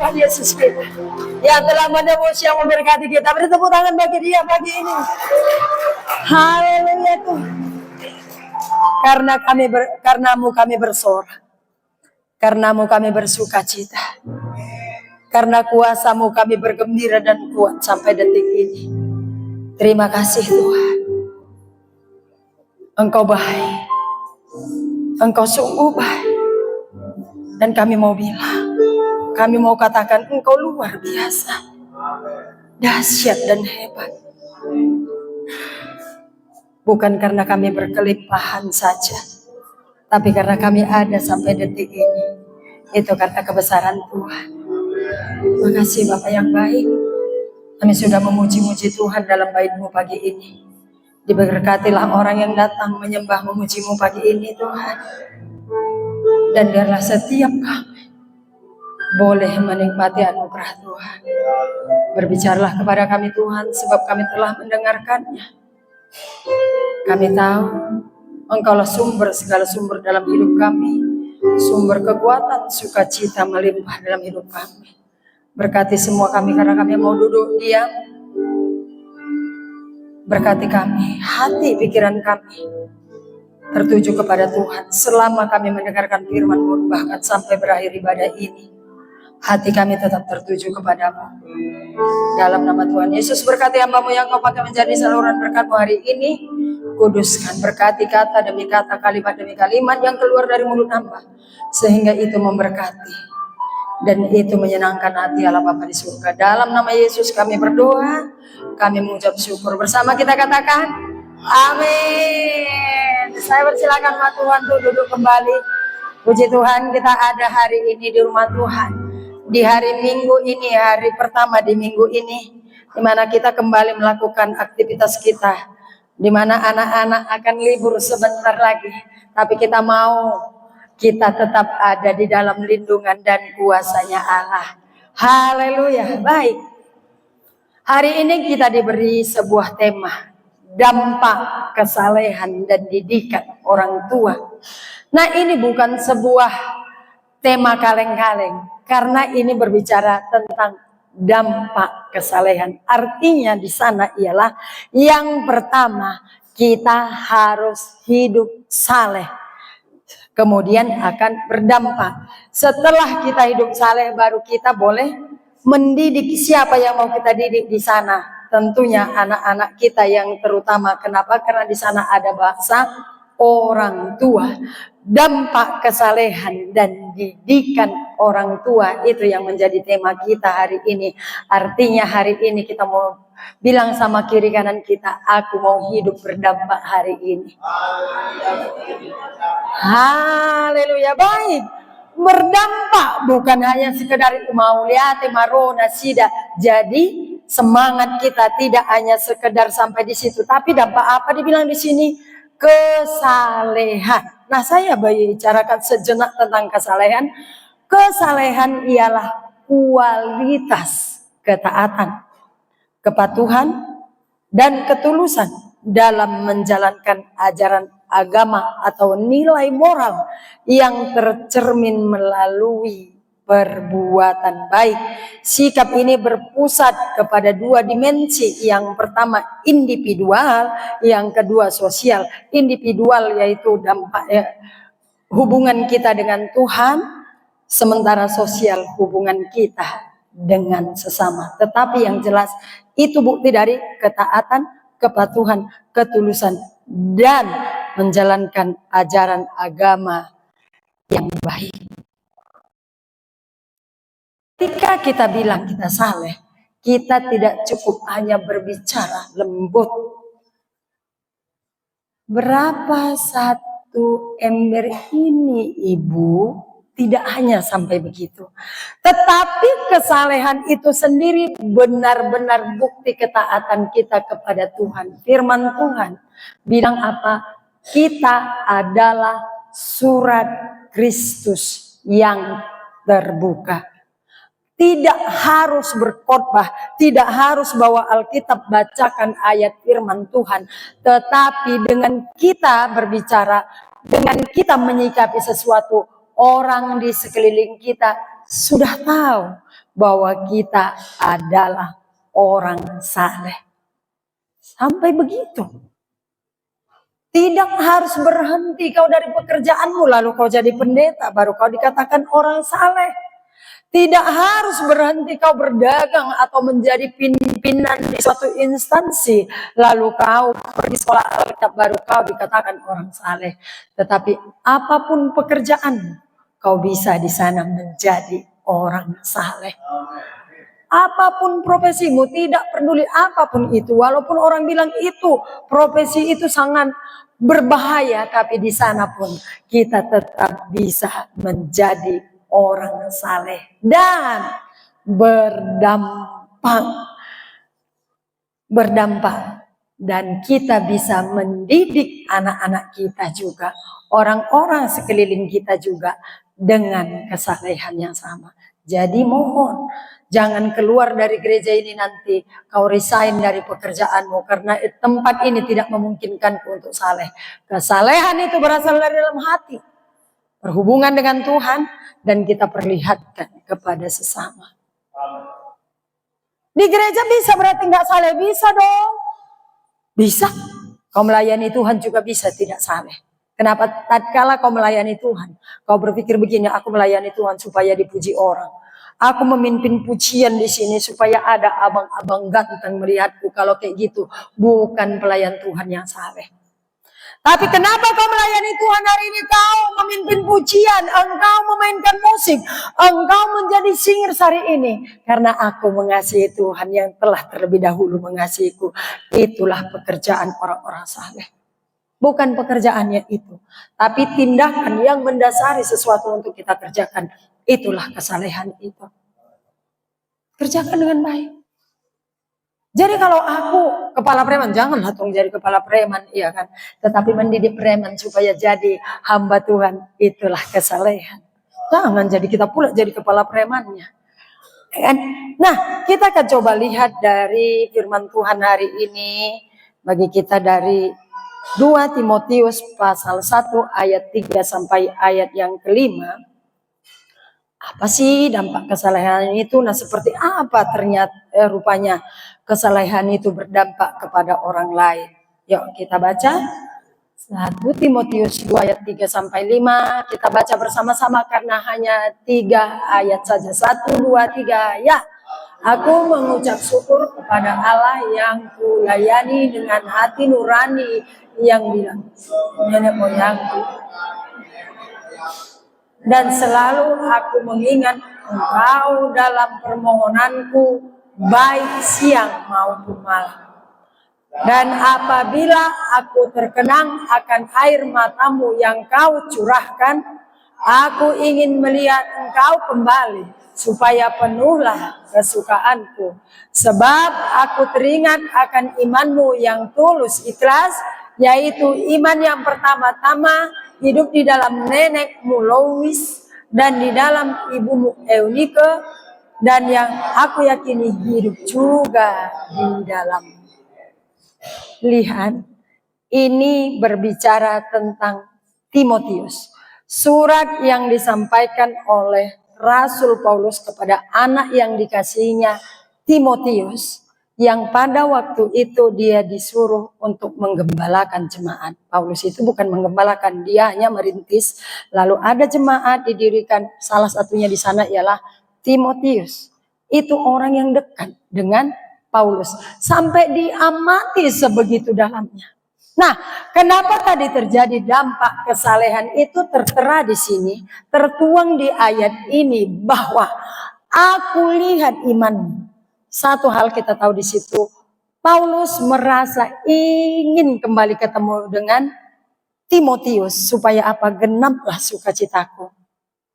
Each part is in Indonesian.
Tuhan Yesus kita yang telah menebus, yang memberkati kita. Beri tepuk tangan bagi dia pagi ini. Haleluya Tuhan. Karenamu kami bersorak. Karenamu kami bersuka cita. Karena kuasamu kami bergembira dan kuat sampai detik ini. Terima kasih Tuhan. Engkau baik. Engkau sungguh baik. Dan kami mau bilang, kami mau katakan Engkau luar biasa. Dahsyat dan hebat. Bukan karena kami berkelimpahan saja, tapi karena kami ada sampai detik ini. Itu karena kebesaran Tuhan. Terima kasih Bapak yang baik. Kami sudah memuji-muji Tuhan dalam bait-Mu pagi ini. Diberkatilah orang yang datang menyembah memuji-Mu pagi ini Tuhan. Dan biarlah setiap kami boleh menikmati anugerah Tuhan. Berbicaralah kepada kami Tuhan, sebab kami telah mendengarkannya. Kami tahu Engkaulah sumber segala sumber dalam hidup kami. Sumber kekuatan, sukacita melimpah dalam hidup kami. Berkati semua kami karena kami mau duduk diam. Berkati kami, hati pikiran kami tertuju kepada Tuhan. Selama kami mendengarkan firman-Mu, bahkan sampai berakhir ibadah ini, hati kami tetap tertuju kepadamu. Dalam nama Tuhan Yesus, berkati hamba-Mu yang Kau pakai menjadi saluran berkat-Mu hari ini. Kuduskan, berkati kata demi kata, kalimat demi kalimat yang keluar dari mulut hamba, sehingga itu memberkati dan itu menyenangkan hati Allah Bapa di surga. Dalam nama Yesus kami berdoa, kami mengucap syukur. Bersama kita katakan amin. Saya persilakan sama Tuhan untuk duduk kembali. Puji Tuhan, kita ada hari ini di rumah Tuhan. Di hari Minggu ini, hari pertama di minggu ini, di mana kita kembali melakukan aktivitas kita, di mana anak-anak akan libur sebentar lagi, tapi kita tetap ada di dalam lindungan dan kuasanya Allah. Haleluya. Baik. Hari ini kita diberi sebuah tema, dampak kesalehan dan didikan orang tua. Nah, ini bukan sebuah tema kaleng-kaleng, karena ini berbicara tentang dampak kesalehan. Artinya di sana ialah yang pertama, kita harus hidup saleh. Kemudian akan berdampak. Setelah kita hidup saleh, baru kita boleh mendidik. Siapa yang mau kita didik di sana? Tentunya anak-anak kita yang terutama. Kenapa? Karena di sana ada bahasa orang tua. Dampak kesalehan dan didikan orang tua, itu yang menjadi tema kita hari ini. Artinya hari ini kita mau bilang sama kiri kanan kita, aku mau hidup berdampak hari ini. Haleluya. Baik. Berdampak bukan hanya sekedar mau lihat marona sida. Jadi semangat kita tidak hanya sekedar sampai di situ, tapi dampak apa dibilang di sini? Kesalehan. Nah, saya bicarakan sejenak tentang kesalehan. Kesalehan ialah kualitas ketaatan, kepatuhan, dan ketulusan dalam menjalankan ajaran agama atau nilai moral yang tercermin melalui perbuatan baik. Sikap ini berpusat kepada dua dimensi. Yang pertama individual, yang kedua sosial. Individual yaitu dampak hubungan kita dengan Tuhan, sementara sosial hubungan kita dengan sesama. Tetapi yang jelas itu bukti dari ketaatan, kepatuhan, ketulusan, dan menjalankan ajaran agama yang baik. Ketika kita bilang kita saleh, kita tidak cukup hanya berbicara lembut. Berapa satu ember ini, Ibu? Tidak hanya sampai begitu. Tetapi kesalehan itu sendiri benar-benar bukti ketaatan kita kepada Tuhan. Firman Tuhan bilang apa? Kita adalah surat Kristus yang terbuka. Tidak harus berkhotbah, tidak harus bawa Alkitab, bacakan ayat firman Tuhan. Tetapi dengan kita berbicara, dengan kita menyikapi sesuatu, orang di sekeliling kita sudah tahu bahwa kita adalah orang saleh. Sampai begitu. Tidak harus berhenti kau dari pekerjaanmu lalu kau jadi pendeta baru kau dikatakan orang saleh. Tidak harus berhenti kau berdagang atau menjadi pimpinan di suatu instansi lalu kau pergi sekolah Alkitab baru kau dikatakan orang saleh. Tetapi apapun pekerjaan kau bisa di sana menjadi orang saleh. Apapun profesimu, tidak peduli apapun itu. Walaupun orang bilang itu profesi itu sangat berbahaya, tapi di sana pun kita tetap bisa menjadi orang saleh dan berdampak dan kita bisa mendidik anak-anak kita juga, orang-orang sekeliling kita juga dengan kesalehan yang sama. Jadi mohon jangan keluar dari gereja ini nanti kau resign dari pekerjaanmu karena tempat ini tidak memungkinkan untuk saleh. Kesalehan itu berasal dari dalam hati, berhubungan dengan Tuhan dan kita perlihatkan kepada sesama. Di gereja bisa berarti nggak saleh? Bisa dong. Bisa. Kau melayani Tuhan juga bisa tidak saleh. Kenapa tatkala kau melayani Tuhan, kau berpikir begini, aku melayani Tuhan supaya dipuji orang. Aku memimpin pujian di sini supaya ada abang-abang ganteng melihatku. Kalau kayak gitu, bukan pelayan Tuhan yang saleh. Tapi kenapa kau melayani Tuhan hari ini? Kau memimpin pujian, engkau memainkan musik, engkau menjadi singer hari ini. Karena aku mengasihi Tuhan yang telah terlebih dahulu mengasihiku. Itulah pekerjaan orang-orang saleh. Bukan pekerjaannya itu, tapi tindakan yang mendasari sesuatu untuk kita kerjakan. Itulah kesalehan itu. Kerjakan dengan baik. Jadi kalau aku kepala preman, janganlah dong jadi kepala preman, iya kan? Tetapi mendidik preman supaya jadi hamba Tuhan, itulah kesalehan. Jangan jadi kita pula jadi kepala premannya. Nah, kita akan coba lihat dari firman Tuhan hari ini bagi kita dari 2 Timotius pasal 1 ayat 3 sampai ayat yang kelima. Apa sih dampak kesalehan itu? Nah, seperti apa ternyata rupanya kesalehan itu berdampak kepada orang lain. Yuk kita baca 1 Timotius 2 ayat 3 sampai 5. Kita baca bersama-sama karena hanya 3 ayat saja. 1, 2, 3 ya. Aku mengucap syukur kepada Allah yang kulayani dengan hati nurani yang bilang nenek moyangku. Dan selalu aku mengingat engkau dalam permohonanku baik siang maupun malam. Dan apabila aku terkenang akan air matamu yang kau curahkan, aku ingin melihat engkau kembali supaya penuhlah kesukaanku. Sebab aku teringat akan imanmu yang tulus ikhlas, yaitu iman yang pertama-tama hidup di dalam nenekmu Lois dan di dalam ibumu Eunike, dan yang aku yakini hidup juga di dalam. Lihat, ini berbicara tentang Timotius. Surat yang disampaikan oleh Rasul Paulus kepada anak yang dikasihinya Timotius, yang pada waktu itu dia disuruh untuk menggembalakan jemaat. Paulus itu bukan menggembalakan, dia hanya merintis. Lalu ada jemaat didirikan, salah satunya di sana ialah Timotius. Itu orang yang dekat dengan Paulus sampai diamati sebegitu dalamnya. Nah, kenapa tadi terjadi dampak kesalehan itu tertera di sini, tertuang di ayat ini bahwa aku lihat imanmu. Satu hal kita tahu di situ, Paulus merasa ingin kembali ketemu dengan Timotius supaya apa? Genaplah sukacitaku.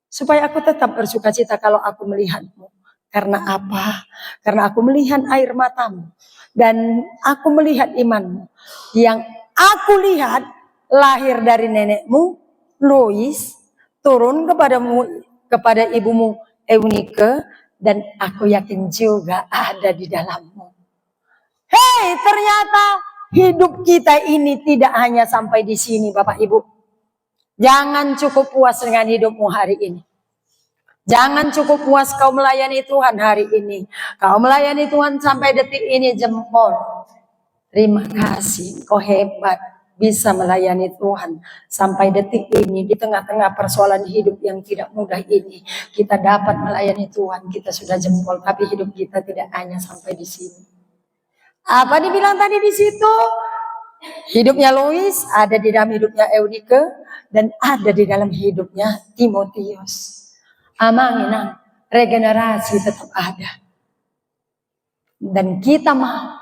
Supaya aku tetap bersukacita kalau aku melihatmu. Karena apa? Karena aku melihat air matamu dan aku melihat imanmu. Yang aku lihat lahir dari nenekmu Lois, turun kepadamu, kepada ibumu Eunike, dan aku yakin juga ada di dalammu. Hei, ternyata hidup kita ini tidak hanya sampai di sini, Bapak Ibu. Jangan cukup puas dengan hidupmu hari ini. Jangan cukup puas kau melayani Tuhan hari ini. Kau melayani Tuhan sampai detik ini jempol. Terima kasih, kau hebat. Bisa melayani Tuhan sampai detik ini di tengah-tengah persoalan hidup yang tidak mudah ini. Kita dapat melayani Tuhan, kita sudah jempol. Tapi hidup kita tidak hanya sampai di sini. Apa dibilang tadi di situ? Hidupnya Lois ada di dalam hidupnya Eunike dan ada di dalam hidupnya Timotius. Amanginang, regenerasi tetap ada. Dan kita mau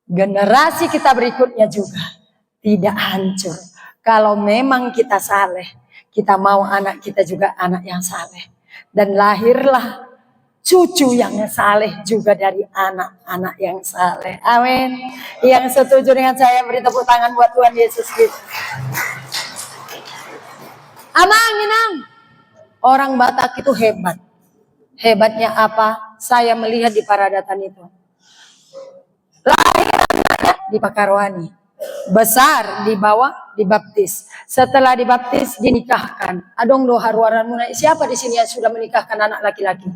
generasi kita berikutnya juga tidak hancur. Kalau memang kita saleh, kita mau anak kita juga anak yang saleh. Dan lahirlah cucu yang saleh juga dari anak-anak yang saleh. Amin. Yang setuju dengan saya beri tepuk tangan buat Tuhan Yesus Kristus. Amin. Orang Batak itu hebat. Hebatnya apa? Saya melihat di Paradatan itu. Lahir di Pakarwani. Besar di bawah dibaptis. Setelah dibaptis dinikahkan. Adong do haruaran munai. Siapa di sini yang sudah menikahkan anak laki-laki?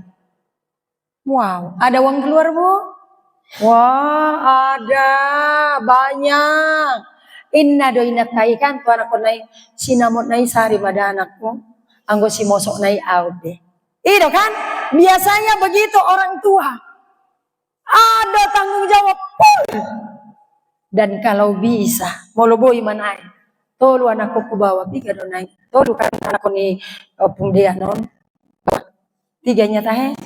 Wow, ada uang keluar bu? Wah, ada banyak. Inna do inat nai kan tuan aku nai sinamot nai sari pada anakku. Anggo si mosok nai aude. Itu kan biasanya begitu orang tua. Ada tanggung jawab pun. Dan kalau bisa, moloboi manai. Tolu anakku ku bawa tiga do nai. Tolu kan anakku ni pung dia non. Tiganya tahe.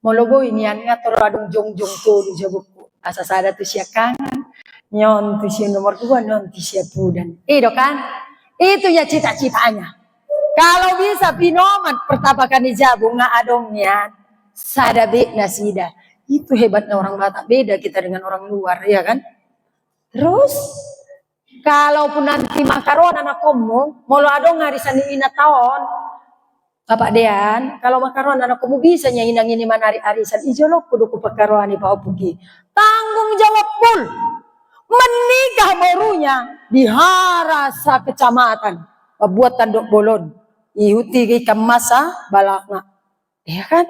Moloboi nian ngatur adung jong-jong tolu jabuku. Asa sada tu sia kangen. Nyon tu sia nomor 2, non tu sia pudan. Itu kan? Itu ya cita-citanya. Kalau bisa pinomat pertapakan di jabu nga adongnya. Sada be nasida. Itu hebatnya orang Batak. Beda kita dengan orang luar, ya kan? Terus, kalaupun nanti makaron anak kamu, molo adong ngarisan ina tahun, Bapak Dean, kalau makaron anak kamu bisa nyainang ini manari arisan, ijolok kudu ku pekaroan ipa opugi. Tanggung jawab pun. Menikah barunya di Harasa kecamatan. Buat tanduk bolon. Ihuti kemasa balakna. Ya kan?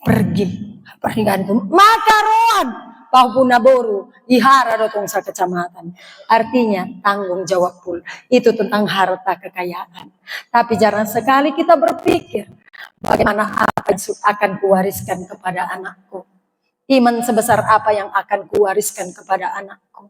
Pergi. Pernikahan itu. Makaron. Pahupuna boru, ihara dotong sa kecamatan. Artinya tanggung jawab pul. Itu tentang harta kekayaan. Tapi jarang sekali kita berpikir bagaimana apa yang akan kuwariskan kepada anakku. Iman sebesar apa yang akan kuwariskan kepada anakku.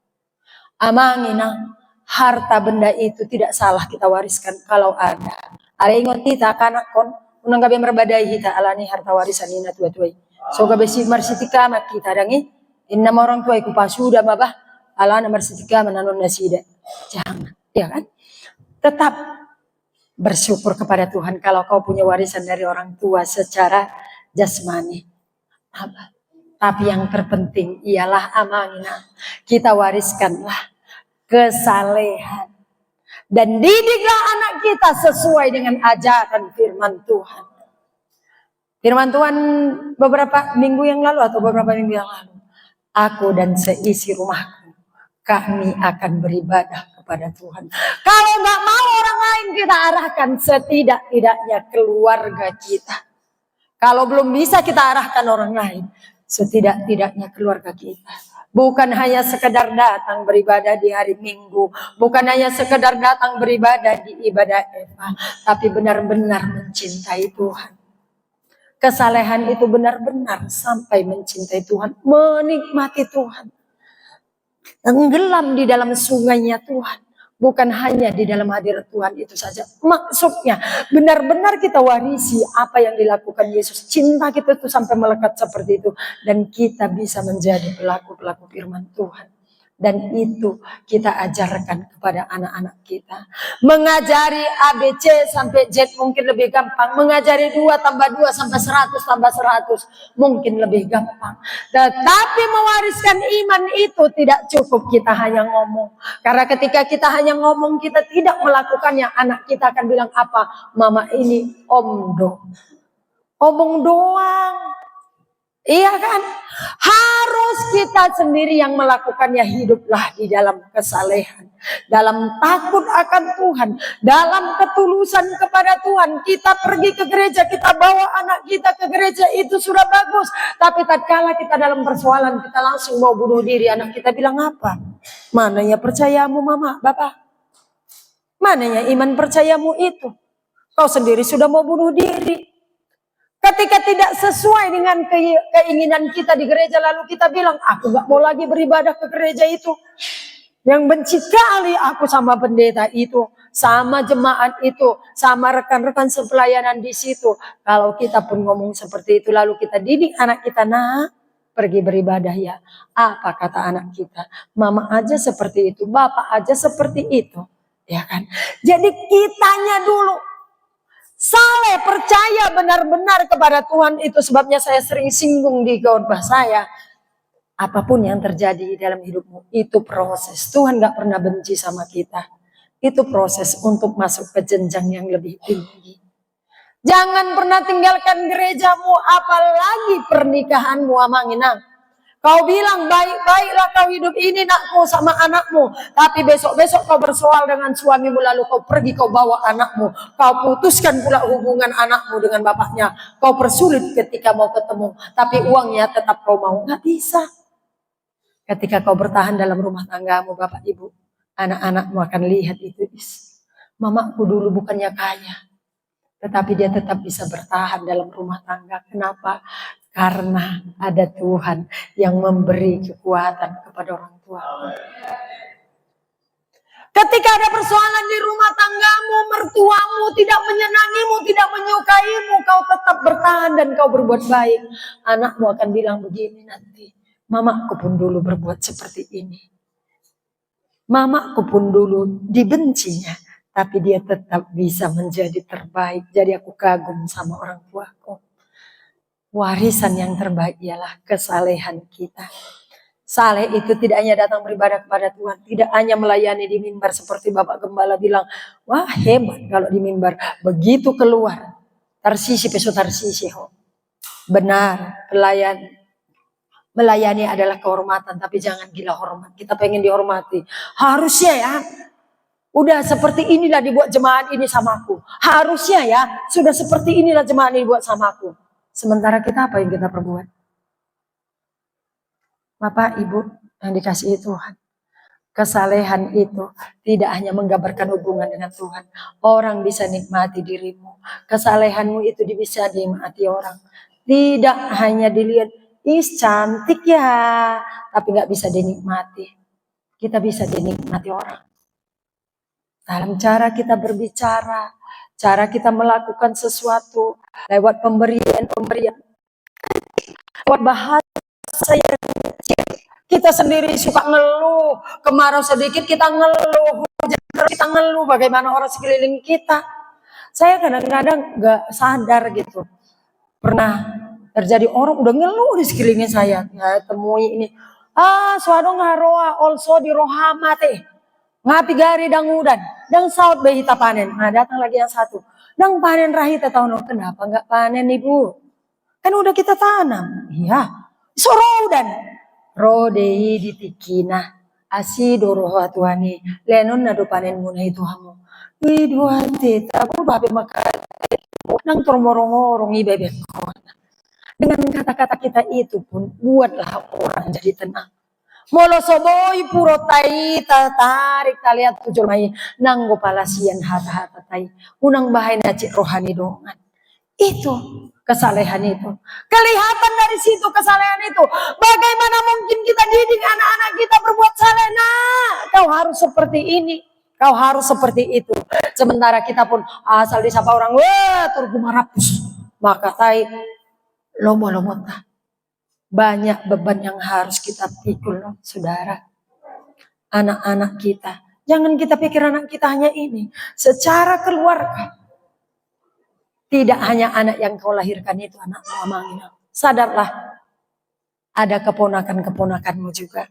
Amangina, harta benda itu tidak salah kita wariskan kalau ada. Ada ingat kita kanakon, unang gabi merbadai kita alani harta warisan ina tua-tuai. So gabi si marsitika mak kita dangi. Inna orang tua iku pasuda mabah ala na marsitika mananon nasida. Jangan, ya kan? Tetap bersyukur kepada Tuhan kalau kau punya warisan dari orang tua secara jasmani. Apa? Tapi yang terpenting ialah amanah. Kita wariskanlah kesalehan. Dan didiklah anak kita sesuai dengan ajaran firman Tuhan. Firman Tuhan beberapa minggu yang lalu atau beberapa minggu yang lalu. Aku dan seisi rumahku, kami akan beribadah kepada Tuhan. Kalau nggak mau orang lain kita arahkan setidak-tidaknya keluarga kita. Kalau belum bisa kita arahkan orang lain, setidak-tidaknya keluarga kita. Bukan hanya sekedar datang beribadah di hari Minggu, bukan hanya sekedar datang beribadah di ibadah Eva, tapi benar-benar mencintai Tuhan. Kesalehan itu benar-benar sampai mencintai Tuhan, menikmati Tuhan. Tenggelam di dalam sungainya Tuhan. Bukan hanya di dalam hadirat Tuhan itu saja. Maksudnya benar-benar kita warisi apa yang dilakukan Yesus. Cinta kita itu sampai melekat seperti itu. Dan kita bisa menjadi pelaku-pelaku firman Tuhan. Dan itu kita ajarkan kepada anak-anak kita. Mengajari ABC sampai Z mungkin lebih gampang. Mengajari 2 tambah 2 sampai 100 tambah 100 mungkin lebih gampang. Tetapi mewariskan iman itu tidak cukup kita hanya ngomong. Karena ketika kita hanya ngomong, kita tidak melakukannya. Anak kita akan bilang apa? Mama ini omdo. Omong doang. Iya kan? Harus kita sendiri yang melakukannya. Hiduplah di dalam kesalehan, dalam takut akan Tuhan, dalam ketulusan kepada Tuhan. Kita pergi ke gereja, kita bawa anak kita ke gereja, itu sudah bagus. Tapi tatkala kita dalam persoalan, kita langsung mau bunuh diri, anak kita bilang apa? Mana ya percayamu mama, bapak? Mana ya iman percayamu itu? Kau sendiri sudah mau bunuh diri. Ketika tidak sesuai dengan keinginan kita di gereja, lalu kita bilang, aku gak mau lagi beribadah ke gereja itu. Yang benci kali aku sama pendeta itu, sama jemaat itu, sama rekan-rekan sepelayanan di situ. Kalau kita pun ngomong seperti itu, lalu kita didik anak kita, nah pergi beribadah ya. Apa kata anak kita? Mama aja seperti itu, bapak aja seperti itu. Ya kan? Jadi kitanya dulu saleh, percaya benar-benar kepada Tuhan. Itu sebabnya saya sering singgung di khotbah saya. Apapun yang terjadi dalam hidupmu, itu proses. Tuhan gak pernah benci sama kita. Itu proses untuk masuk ke jenjang yang lebih tinggi. Jangan pernah tinggalkan gerejamu, apalagi pernikahanmu, amanginang. Kau bilang baik-baiklah kau hidup ini nakku sama anakmu. Tapi besok-besok kau bersoal dengan suamimu, lalu kau pergi kau bawa anakmu. Kau putuskan pula hubungan anakmu dengan bapaknya. Kau persulit ketika mau ketemu. Tapi uangnya tetap kau mau. Gak bisa. Ketika kau bertahan dalam rumah tanggamu bapak ibu, anak-anakmu akan lihat itu. Mamaku dulu bukannya kaya, tetapi dia tetap bisa bertahan dalam rumah tangga. Kenapa? Karena ada Tuhan yang memberi kekuatan kepada orang tua. Ketika ada persoalan di rumah tanggamu, mertuamu tidak menyenangimu, tidak menyukaimu, kau tetap bertahan dan kau berbuat baik. Anakmu akan bilang begini nanti, mamaku pun dulu berbuat seperti ini. Mamaku pun dulu dibencinya, tapi dia tetap bisa menjadi terbaik. Jadi aku kagum sama orang tuaku. Warisan yang terbaik ialah kesalehan kita. Saleh itu tidak hanya datang beribadah kepada Tuhan, tidak hanya melayani di mimbar seperti Bapak Gembala bilang, wah hebat kalau di mimbar. Begitu keluar, tarsisi peso tarsisi. Benar, melayani adalah kehormatan, tapi jangan gila hormat. Kita pengen dihormati. Harusnya ya, udah seperti inilah dibuat jemaat ini sama aku. Harusnya ya, sudah seperti inilah jemaat ini dibuat sama aku. Sementara kita apa yang kita perbuat? Bapak, Ibu yang dikasihi Tuhan. Kesalehan itu tidak hanya menggambarkan hubungan dengan Tuhan. Orang bisa nikmati dirimu. Kesalehanmu itu bisa dinikmati orang. Tidak hanya dilihat, cantik ya. Tapi gak bisa dinikmati. Kita bisa dinikmati orang. Dalam cara kita berbicara, cara kita melakukan sesuatu, lewat pemberian, lewat bahasa yang kecil. Kita sendiri suka ngeluh, kemarau sedikit kita ngeluh, hujan kita ngeluh, bagaimana orang sekeliling kita. Saya kadang-kadang gak sadar gitu. Pernah terjadi orang udah ngeluh di sekelilingnya saya. Ya, temui ini. Suado ngaroa, also di rohamate. Ngapi gari dangudan, dang saut behita panen. Nah datang lagi yang satu, dang panen rahita tahun kenapa nggak panen ibu? Kan udah kita tanam, iya. Sorodan, rodei ditikina, asi doroha tuani, lenon nado panen muna itu hamu. Idua teta, aku babe makan, nang tormorong-orong ibebek. Dengan kata-kata kita itu pun buatlah orang jadi tenang. Molo soboy puro tai tarik taliat tujuh mai nanggo palasian hata-hata tai unang bahay na cik rohani dongan. Itu kesalehan itu. Kelihatan dari situ kesalehan itu. Bagaimana mungkin kita didik anak-anak kita berbuat saleh? Nah, kau harus seperti ini. Kau harus seperti itu. Sementara kita pun asal disapa orang, wah turgu marapus. Maka tai lomo-lomo tak. Banyak beban yang harus kita pikul, saudara. Anak-anak kita. Jangan kita pikir anak kita hanya ini. Secara keluarga. Tidak hanya anak yang kau lahirkan itu anak mamangnya. Sadarlah. Ada keponakan-keponakanmu juga.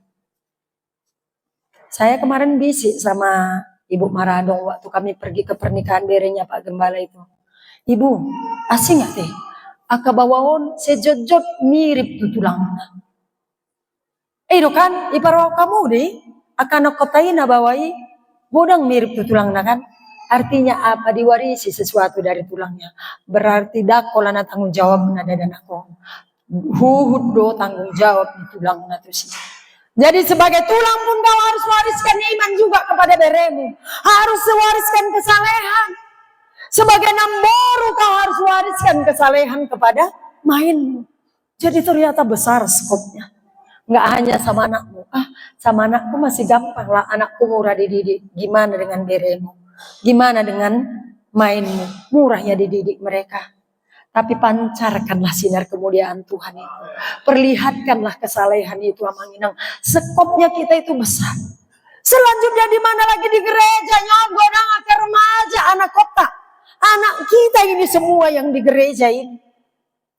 Saya kemarin bisik sama Ibu Maradong waktu kami pergi ke pernikahan berenya Pak Gembala itu. Ibu, asing gak teh? aka bawaon sejojot mirip tu tulangna. Itu kan iparau kamu deh akan kotaina bawai bodang mirip tu tulangna kan. Artinya apa? Diwarisi sesuatu dari tulangnya. Berarti dakolana tanggung jawab nada dan aku. Huhud do tanggung jawab di tulangna tu sih. Jadi sebagai tulang pun kau harus wariskan iman juga kepada beremu. Harus wariskan kesalehan. Sebagai namboru kau harus wariskan kesalehan kepada mainmu. Jadi ternyata besar skopnya. Nggak hanya sama anakmu. Sama anakku masih gampang lah. Anakku murah dididik. Gimana dengan beremu? Gimana dengan mainmu? Murahnya dididik mereka. Tapi pancarkanlah sinar kemuliaan Tuhan itu. Perlihatkanlah kesalehan itu amanginang. Skopnya kita itu besar. Selanjutnya di mana lagi di gereja? Nyogodang ke remaja, anak kota. Anak kita ini semua yang di gereja ini.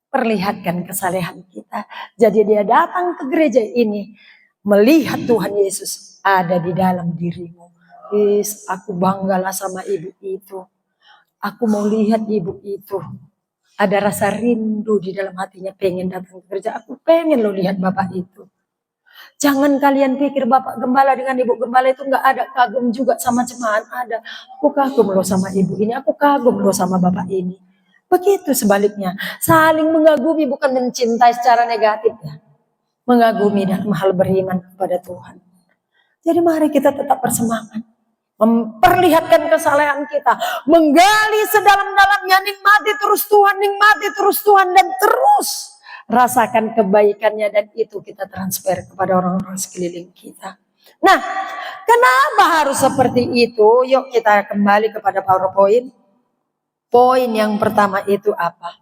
Perlihatkan kesalehan kita. Jadi dia datang ke gereja ini. Melihat Tuhan Yesus ada di dalam dirimu. Aku banggalah sama ibu itu. Aku mau lihat ibu itu. Ada rasa rindu di dalam hatinya pengen datang ke gereja. Aku pengen loh lihat bapak itu. Jangan kalian pikir bapak gembala dengan ibu gembala itu nggak ada kagum juga sama jemaat. Ada. Aku kagum loh sama ibu ini. Aku kagum loh sama bapak ini. Begitu sebaliknya. Saling mengagumi bukan mencintai secara negatif ya. Mengagumi dalam hal beriman kepada Tuhan. Jadi mari kita tetap bersemangat. Memperlihatkan kesalehan kita. Menggali sedalam-dalamnya. Nikmati terus Tuhan. Dan terus rasakan kebaikannya. Dan itu kita transfer kepada orang-orang sekeliling kita. Nah, kenapa harus seperti itu? Yuk kita kembali kepada PowerPoint. Poin yang pertama itu apa?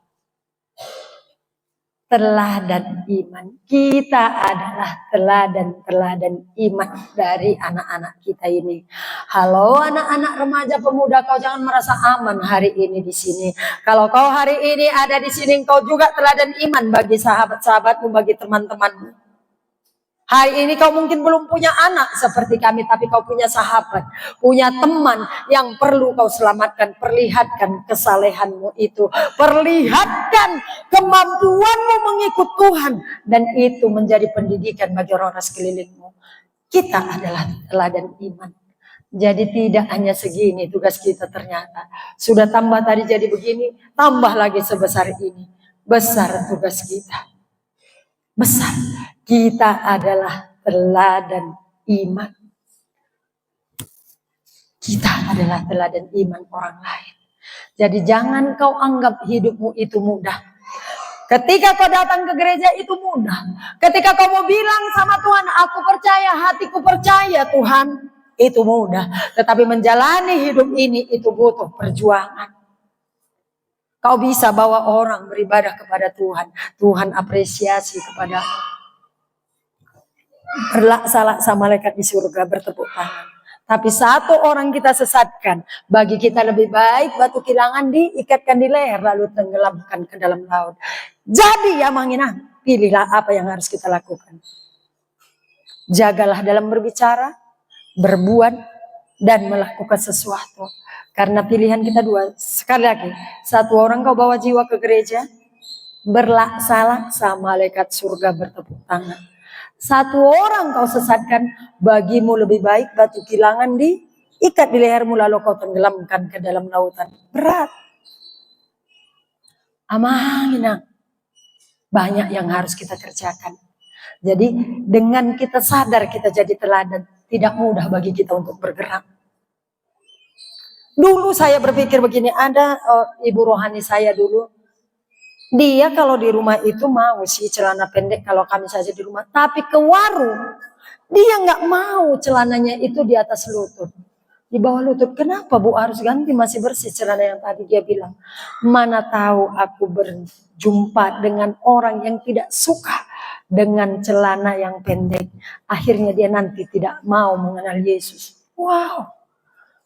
Teladan iman. Kita adalah teladan iman dari anak-anak kita ini. Halo anak-anak remaja pemuda, kau jangan merasa aman hari ini di sini. Kalau kau hari ini ada di sini, kau juga teladan iman bagi sahabat-sahabatmu, bagi teman-temanmu. Hari ini kau mungkin belum punya anak seperti kami, tapi kau punya sahabat, punya teman yang perlu kau selamatkan. Perlihatkan kesalehanmu itu, perlihatkan kemampuanmu mengikut Tuhan, dan itu menjadi pendidikan bagi orang-orang sekelilingmu. Kita adalah teladan iman. Jadi tidak hanya segini tugas kita ternyata. Sudah tambah tadi jadi begini, tambah lagi sebesar ini. Besar tugas kita. Besar. Kita adalah teladan iman. Kita adalah teladan iman orang lain. Jadi jangan kau anggap hidupmu itu mudah. Ketika kau datang ke gereja itu mudah. Ketika kau mau bilang sama Tuhan, aku percaya, hatiku percaya Tuhan, itu mudah. Tetapi menjalani hidup ini itu butuh perjuangan. Kau bisa bawa orang beribadah kepada Tuhan. Tuhan apresiasi kepada berlaksa-laksa malaikat di surga bertepuk tangan. Tapi satu orang kita sesatkan, bagi kita lebih baik batu kilangan diikatkan di leher lalu tenggelamkan ke dalam laut. Jadi ya manginang, pilihlah apa yang harus kita lakukan. Jagalah dalam berbicara, berbuat, dan melakukan sesuatu. Karena pilihan kita dua. Sekali lagi, satu orang kau bawa jiwa ke gereja, berlaksa-laksa malaikat surga bertepuk tangan. Satu orang kau sesatkan, bagimu lebih baik batu kilangan diikat di lehermu lalu kau tenggelamkan ke dalam lautan. Berat. Amanginang. Banyak yang harus kita kerjakan. Jadi dengan kita sadar kita jadi teladan, tidak mudah bagi kita untuk bergerak. Dulu saya berpikir begini, ada ibu rohani saya dulu. Dia kalau di rumah itu mau sih celana pendek kalau kami saja di rumah. Tapi ke warung, dia nggak mau celananya itu di atas lutut. Di bawah lutut. Kenapa Bu harus ganti, masih bersih celana yang tadi dia bilang. Mana tahu aku berjumpa dengan orang yang tidak suka dengan celana yang pendek. Akhirnya dia nanti tidak mau mengenal Yesus. Wow.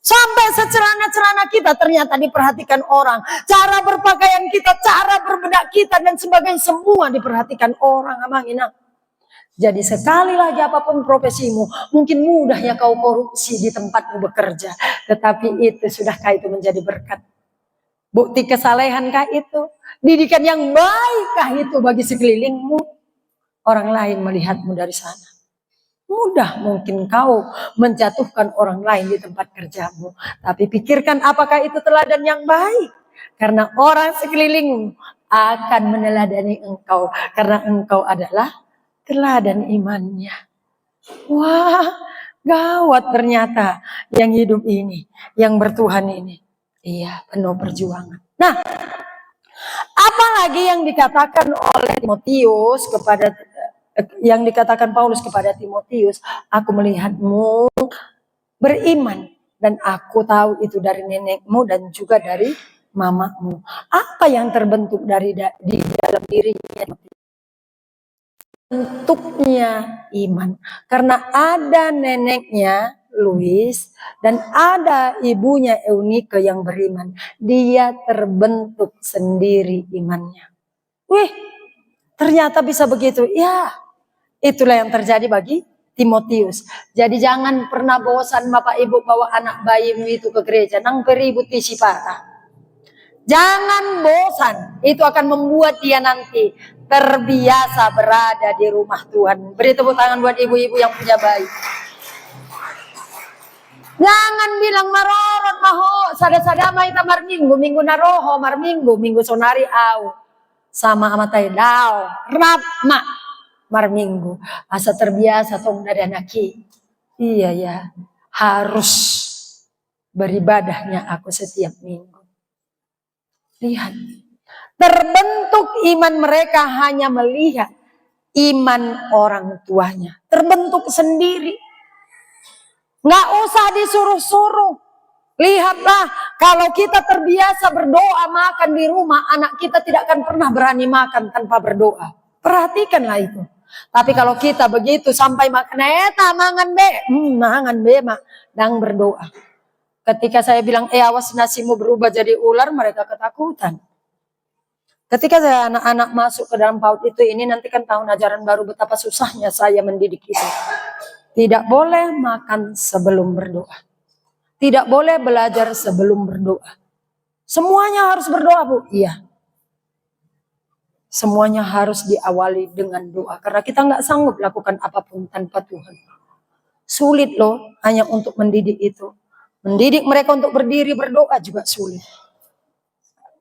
Sampai secelana-celana kita ternyata diperhatikan orang. Cara berpakaian kita, cara berbedak kita, dan sebagainya semua diperhatikan orang. Amanginang. Jadi sekali lagi apapun profesimu, mungkin mudahnya kau korupsi di tempatmu bekerja. Tetapi itu sudahkah itu menjadi berkat? Bukti kesalehankah itu? Didikan yang baikkah itu bagi sekelilingmu? Orang lain melihatmu dari sana. Mudah mungkin kau menjatuhkan orang lain di tempat kerjamu. Tapi pikirkan apakah itu teladan yang baik. Karena orang sekelilingmu akan meneladani engkau. Karena engkau adalah teladan imannya. Wah, gawat ternyata yang hidup ini, yang bertuhan ini. Iya, penuh perjuangan. Nah, apalagi yang dikatakan oleh Timotius kepada yang dikatakan Paulus kepada Timotius, aku melihatmu beriman dan aku tahu itu dari nenekmu dan juga dari mamamu. Apa yang terbentuk di dalam dirinya? Bentuknya iman. Karena ada neneknya Louis dan ada ibunya Eunike yang beriman. Dia terbentuk sendiri imannya. Wih, ternyata bisa begitu. Ya, itulah yang terjadi bagi Timotius. Jadi jangan pernah bosan Bapak Ibu bawa anak bayimu itu ke gereja. Nang peributi si patah. Jangan bosan. Itu akan membuat dia nanti terbiasa berada di rumah Tuhan. Beri tepuk tangan buat ibu-ibu yang punya bayi. Jangan bilang marorot maho, sada-sada maita marminggu, minggu naroho, marminggu, minggu sonari au. Sama amatai dao, rapma, marminggu. Asa terbiasa tong dari anaki. Iya ya, harus beribadahnya aku setiap minggu. Lihat. Terbentuk iman mereka hanya melihat iman orang tuanya. Terbentuk sendiri. Nggak usah disuruh-suruh. Lihatlah, kalau kita terbiasa berdoa makan di rumah, anak kita tidak akan pernah berani makan tanpa berdoa. Perhatikanlah itu. Tapi kalau kita begitu sampai makan, mangan be, mangan be mak, dan berdoa. Ketika saya bilang, awas nasimu berubah jadi ular, mereka ketakutan. Ketika saya anak-anak masuk ke dalam PAUD itu, ini nanti kan tahun ajaran baru, betapa susahnya saya mendidik itu. Tidak boleh makan sebelum berdoa. Tidak boleh belajar sebelum berdoa. Semuanya harus berdoa, Bu. Iya. Semuanya harus diawali dengan doa. Karena kita nggak sanggup lakukan apapun tanpa Tuhan. Sulit loh hanya untuk mendidik itu. Mendidik mereka untuk berdiri berdoa juga sulit.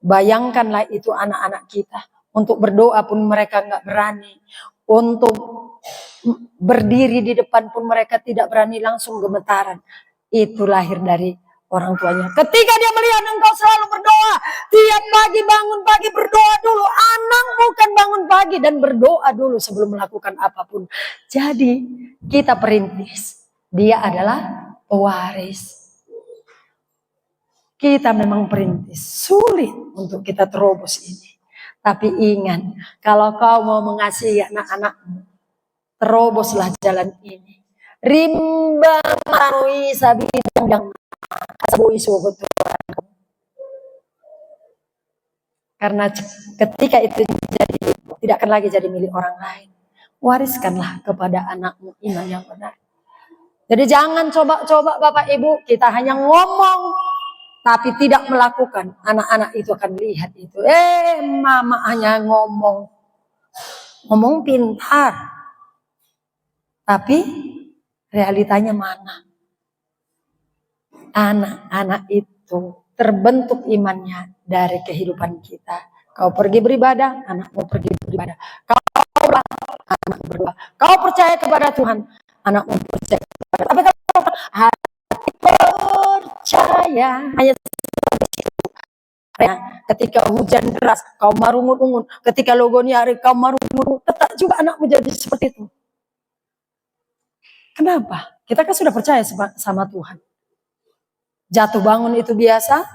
Bayangkanlah itu anak-anak kita. Untuk berdoa pun mereka nggak berani. Untuk berdiri di depan pun mereka tidak berani, langsung gemetaran. Itu lahir dari orang tuanya. Ketika dia melihat engkau selalu berdoa, tiap pagi bangun pagi berdoa dulu. Anak bukan bangun pagi dan berdoa dulu sebelum melakukan apapun. Jadi kita perintis. Dia adalah pewaris. Kita memang perintis, sulit untuk kita terobos ini. Tapi ingat, kalau kau mau mengasihi anak-anakmu, teroboslah jalan ini. Rimba marui sabidang yang kasbui sugut. Karena ketika itu tidak akan lagi jadi milik orang lain. Wariskanlah kepada anakmu iman yang benar. Jadi jangan coba-coba Bapak Ibu, kita hanya ngomong tapi tidak melakukan, anak-anak itu akan lihat itu. Mama hanya ngomong pintar. Tapi realitanya mana? Anak-anak itu terbentuk imannya dari kehidupan kita. Kau pergi beribadah, anakmu pergi beribadah. Kau anak berdoa. Kau percaya kepada Tuhan, anakmu percaya kepada Tuhan. Tapi kalau hati percaya, hanya ketika hujan deras, kau marungun-ungun. Ketika logoni hari, kau marungun-ungun. Tetap juga anakmu jadi seperti itu. Kenapa? Kita kan sudah percaya sama Tuhan. Jatuh bangun itu biasa,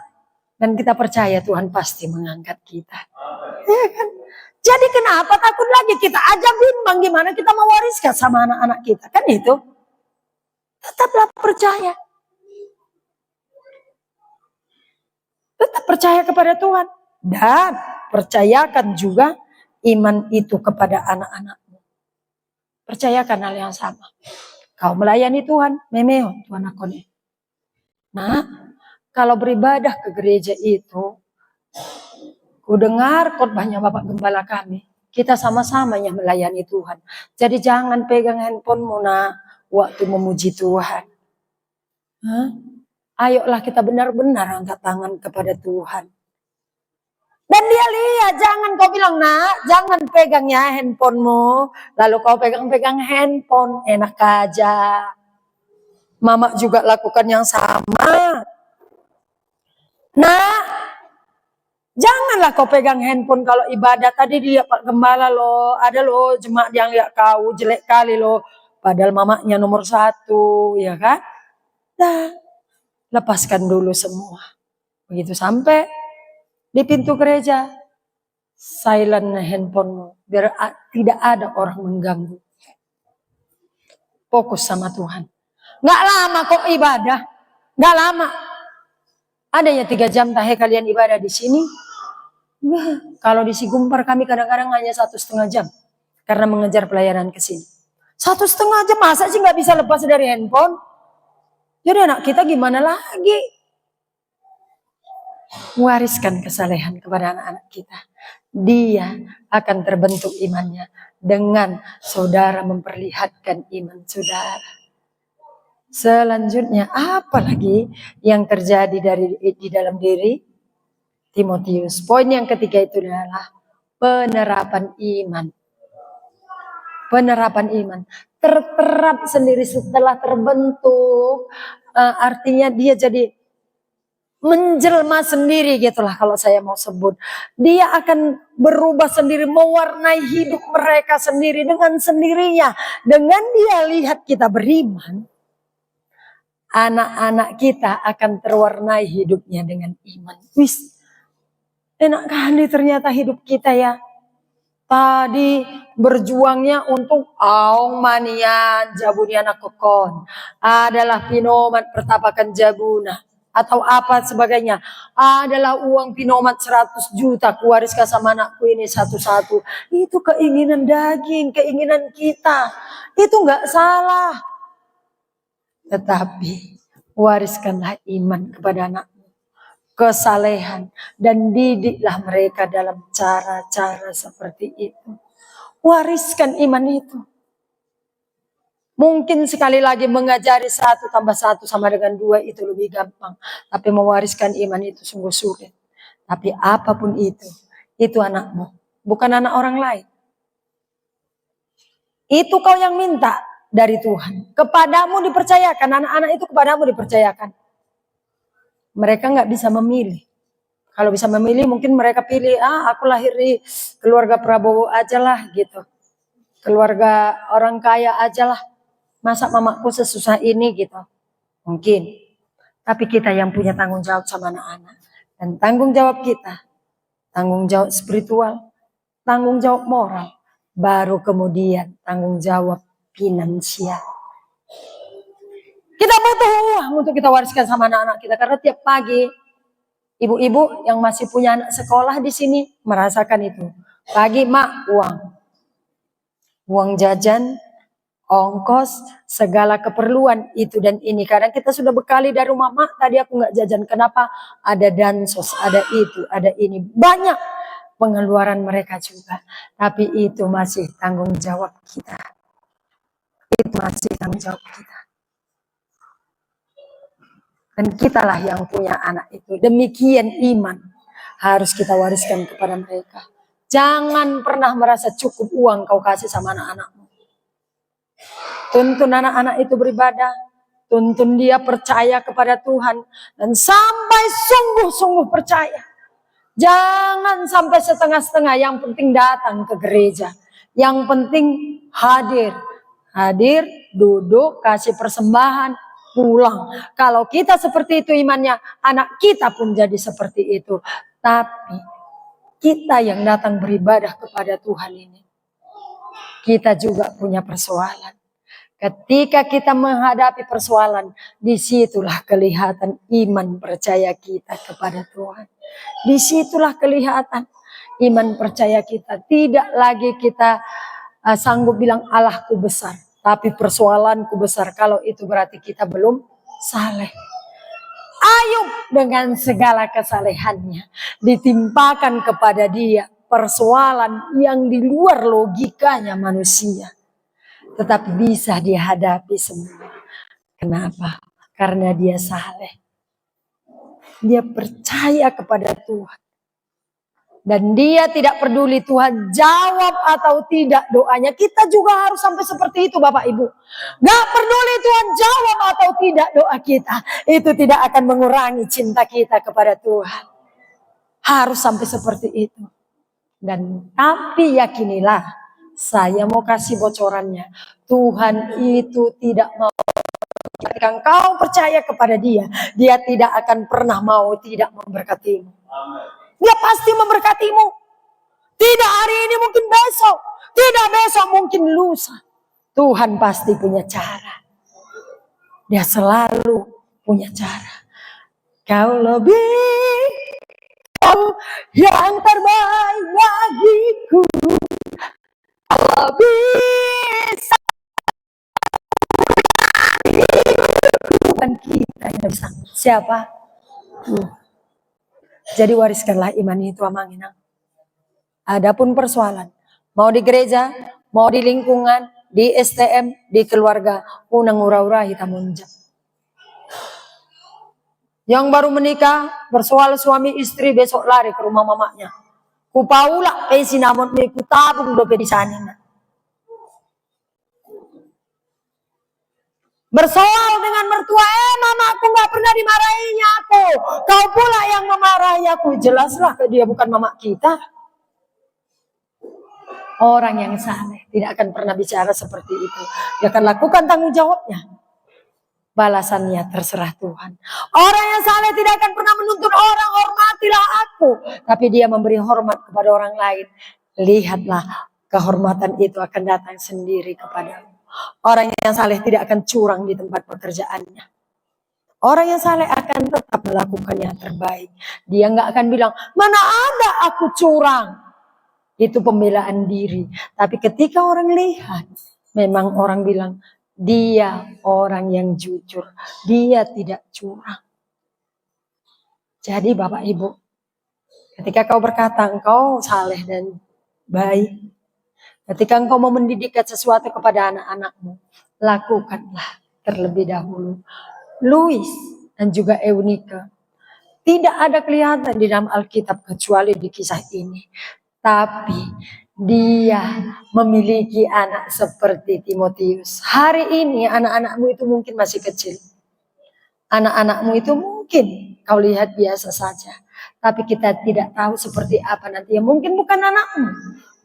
dan kita percaya Tuhan pasti mengangkat kita. Ya kan? Jadi kenapa takut lagi? Kita aja bimbang gimana kita mewariskan sama anak-anak kita. Kan itu. Tetaplah percaya. Tetap percaya kepada Tuhan. Dan percayakan juga iman itu kepada anak-anakmu. Percayakan hal yang sama. Kau melayani Tuhan, memeo Tuhan akone. Nah, kalau beribadah ke gereja itu, Ku dengar khotbahnya Bapak Gembala kami. Kita sama-sama yang melayani Tuhan. Jadi jangan pegang handphonemu nak waktu memuji Tuhan. Ayolah kita benar-benar angkat tangan kepada Tuhan. Dan dia lihat, jangan kau bilang nak, jangan pegang ya handphonemu. Lalu kau pegang-pegang handphone, enak aja. Mama juga lakukan yang sama. Nah, janganlah kau pegang handphone kalau ibadah. Tadi dia Pak Gembala loh, ada loh jemaat yang lihat kau jelek kali loh. Padahal mamanya nomor 1, ya kan? Nah, lepaskan dulu semua. Begitu sampai di pintu gereja, silent handphonemu, biar tidak ada orang mengganggu. Fokus sama Tuhan. Nggak lama kok ibadah, nggak lama. Adanya 3 jam tahe kalian ibadah di sini. Kalau di Sigumpar kami kadang-kadang hanya 1,5 jam karena mengejar pelayanan ke sini. 1,5 jam masa sih nggak bisa lepas dari handphone? Jadi anak kita gimana lagi? Wariskan kesalehan kepada anak-anak kita. Dia akan terbentuk imannya dengan saudara memperlihatkan iman saudara. Selanjutnya apa lagi yang terjadi di dalam diri Timotius? Poin yang ketiga itu adalah penerapan iman. Penerapan iman terterap sendiri setelah terbentuk, artinya dia jadi menjelma sendiri gitulah kalau saya mau sebut. Dia akan berubah sendiri, mewarnai hidup mereka sendiri dengan sendirinya. Dengan dia lihat kita beriman, anak-anak kita akan terwarnai hidupnya dengan iman. Wis, enak kali ternyata hidup kita ya. Tadi berjuangnya untuk aong manian jabuniana kokon. Adalah pinomat pertapakan jabuna. Atau apa sebagainya. Adalah uang pinomat 100 juta. Kuwariskan sama anakku ini satu-satu. Itu keinginan daging, keinginan kita. Itu enggak salah. Tetapi wariskanlah iman kepada anakmu. Kesalehan dan didiklah mereka dalam cara-cara seperti itu. Wariskan iman itu. Mungkin sekali lagi mengajari 1 tambah 1 sama dengan 2 itu lebih gampang. Tapi mewariskan iman itu sungguh sulit. Tapi apapun itu anakmu. Bukan anak orang lain. Itu kau yang minta dari Tuhan. Kepadamu dipercayakan, anak-anak itu kepadamu dipercayakan. Mereka nggak bisa memilih. Kalau bisa memilih mungkin mereka pilih, aku lahir di keluarga Prabowo aja lah gitu. Keluarga orang kaya aja lah. Masa mamaku sesusah ini gitu. Mungkin. Tapi kita yang punya tanggung jawab sama anak-anak. Dan tanggung jawab kita, tanggung jawab spiritual, tanggung jawab moral. Baru kemudian tanggung jawab finansial. Kita butuh uang untuk kita wariskan sama anak-anak kita. Karena tiap pagi, ibu-ibu yang masih punya anak sekolah di sini merasakan itu. Pagi, mak, uang. Uang jajan, ongkos, segala keperluan itu dan ini. Kadang kita sudah bekali dari rumah, mak, tadi aku nggak jajan. Kenapa? Ada dansos, ada itu, ada ini. Banyak pengeluaran mereka juga. Tapi itu masih tanggung jawab kita. Itu masih tanggung jawab kita. Dan kitalah yang punya anak itu. Demikian iman harus kita wariskan kepada mereka. Jangan pernah merasa cukup uang kau kasih sama anak-anakmu. Tuntun anak-anak itu beribadah. Tuntun dia percaya kepada Tuhan. Dan sampai sungguh-sungguh percaya. Jangan sampai setengah-setengah. Yang penting datang ke gereja. Yang penting hadir. Hadir, duduk, kasih persembahan, pulang. Kalau kita seperti itu imannya, anak kita pun jadi seperti itu. Tapi kita yang datang beribadah kepada Tuhan ini, kita juga punya persoalan. Ketika kita menghadapi persoalan, disitulah kelihatan iman percaya kita kepada Tuhan. Disitulah kelihatan iman percaya kita. Tidak lagi kita sanggup bilang Allahku besar. Tapi persoalanku besar, kalau itu berarti kita belum saleh. Ayub dengan segala kesalehannya ditimpakan kepada dia persoalan yang di luar logikanya manusia. Tetapi bisa dihadapi semua. Kenapa? Karena dia saleh. Dia percaya kepada Tuhan. Dan dia tidak peduli Tuhan jawab atau tidak doanya. Kita juga harus sampai seperti itu Bapak Ibu. Gak peduli Tuhan jawab atau tidak doa kita. Itu tidak akan mengurangi cinta kita kepada Tuhan. Harus sampai seperti itu. Dan tapi yakinilah, saya mau kasih bocorannya. Tuhan itu tidak mau. Ketika engkau percaya kepada dia, dia tidak akan pernah mau tidak memberkatimu. Dia pasti memberkatimu. Tidak hari ini, mungkin besok. Tidak besok, mungkin lusa. Tuhan pasti punya cara. Dia selalu punya cara. Kau lebih, kau yang terbaik bagiku. Kau bisa. Bukan kita yang bisa. Siapa? Jadi wariskanlah iman itu amanginang. Adapun persoalan, mau di gereja, mau di lingkungan, di STM, di keluarga, unang ura-ura kita munjak. Yang baru menikah, bersoal suami istri, besok lari ke rumah mamanya. Kupaula, sinamon me kutabung dope di sana. Bersoal dengan mertua, mama aku gak pernah dimarahinya aku. Kau pula yang memarahi aku. Jelaslah dia bukan mama kita. Orang yang saleh tidak akan pernah bicara seperti itu. Dia akan lakukan tanggung jawabnya. Balasannya terserah Tuhan. Orang yang saleh tidak akan pernah menuntut orang, hormatilah aku. Tapi dia memberi hormat kepada orang lain. Lihatlah, kehormatan itu akan datang sendiri kepadamu. Orang yang saleh tidak akan curang di tempat pekerjaannya. Orang yang saleh akan tetap melakukan yang terbaik. Dia nggak akan bilang, mana ada aku curang. Itu pembelaan diri. Tapi ketika orang lihat, memang orang bilang, dia orang yang jujur. Dia tidak curang. Jadi Bapak Ibu, ketika kau berkata engkau saleh dan baik, ketika engkau mau mendidikkan sesuatu kepada anak-anakmu, lakukanlah terlebih dahulu. Louis dan juga Eunike, tidak ada kelihatan di dalam Alkitab kecuali di kisah ini. Tapi dia memiliki anak seperti Timotius. Hari ini anak-anakmu itu mungkin masih kecil. Anak-anakmu itu mungkin kau lihat biasa saja. Tapi kita tidak tahu seperti apa nanti. Mungkin bukan anakmu,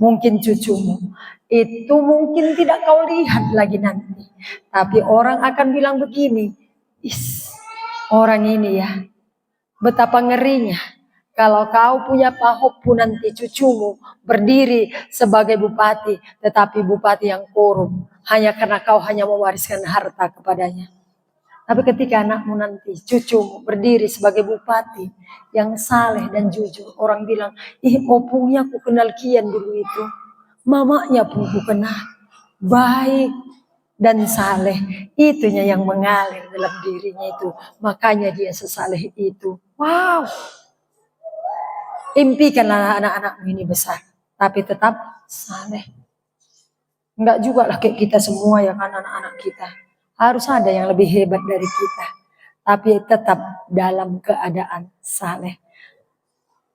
mungkin cucumu. Itu mungkin tidak kau lihat lagi nanti. Tapi orang akan bilang begini, orang ini ya, betapa ngerinya. Kalau kau punya pahopku nanti cucumu berdiri sebagai bupati, tetapi bupati yang korup. Hanya karena kau hanya mewariskan harta kepadanya. Tapi ketika anakmu nanti, cucumu berdiri sebagai bupati yang saleh dan jujur. Orang bilang, opungnya ku kenal kian dulu itu. Mamanya pun ku kenal. Baik dan saleh. Itunya yang mengalir dalam dirinya itu. Makanya dia sesaleh itu. Wow. Impikanlah anak-anakmu ini besar. Tapi tetap saleh. Enggak juga lah kayak kita semua ya kan anak-anak kita. Harus ada yang lebih hebat dari kita. Tapi tetap dalam keadaan saleh.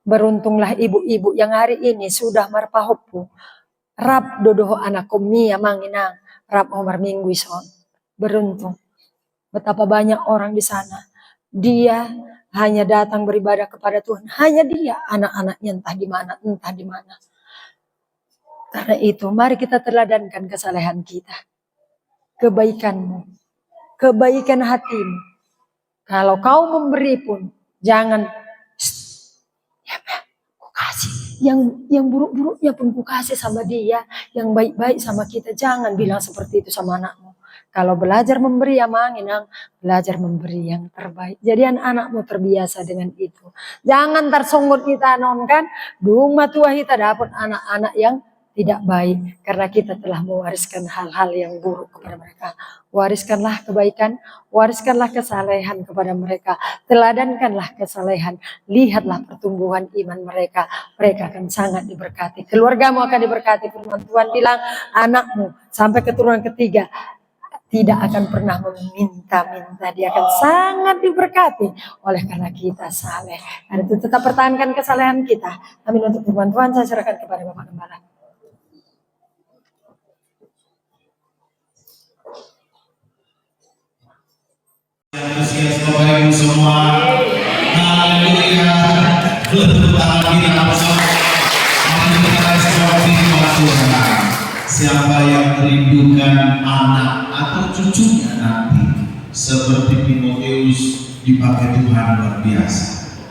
Beruntunglah ibu-ibu yang hari ini sudah marpahopu. Rap dodoho anak kumia manginang. Rap omar minggu ison. Beruntung. Betapa banyak orang di sana. Dia hanya datang beribadah kepada Tuhan. Hanya dia, anak-anaknya entah di mana, entah di mana. Karena itu, mari kita teladankan kesalehan kita. Kebaikanmu, kebaikan hatimu. Kalau kau memberi pun, jangan, ya ku kasih. Yang buruk-buruknya pun ku kasih sama dia. Yang baik-baik sama kita, jangan bilang seperti itu sama anakmu. Kalau belajar memberi ya manginang, belajar memberi yang terbaik. Jadi anak-anakmu terbiasa dengan itu. Jangan tersunggut kita nonkan, dung matua kita dapat anak-anak yang tidak baik, karena kita telah mewariskan hal-hal yang buruk kepada mereka. Wariskanlah kebaikan, wariskanlah kesalehan kepada mereka, teladankanlah kesalehan, lihatlah pertumbuhan iman mereka akan sangat diberkati. Keluargamu akan diberkati. Firman Tuhan bilang, anakmu sampai keturunan ketiga tidak akan pernah meminta-minta, dia akan sangat diberkati oleh karena kita saleh. Dan itu tetap pertahankan kesalehan kita. Amin. Untuk firman Tuhan saya serahkan kepada Bapak Gembala. Bapak Ibu semua, haleluya. Bertepuk tangan kita bersama. Siapa yang merindukan anak atau cucunya nanti seperti Timotius dipakai Tuhan luar biasa.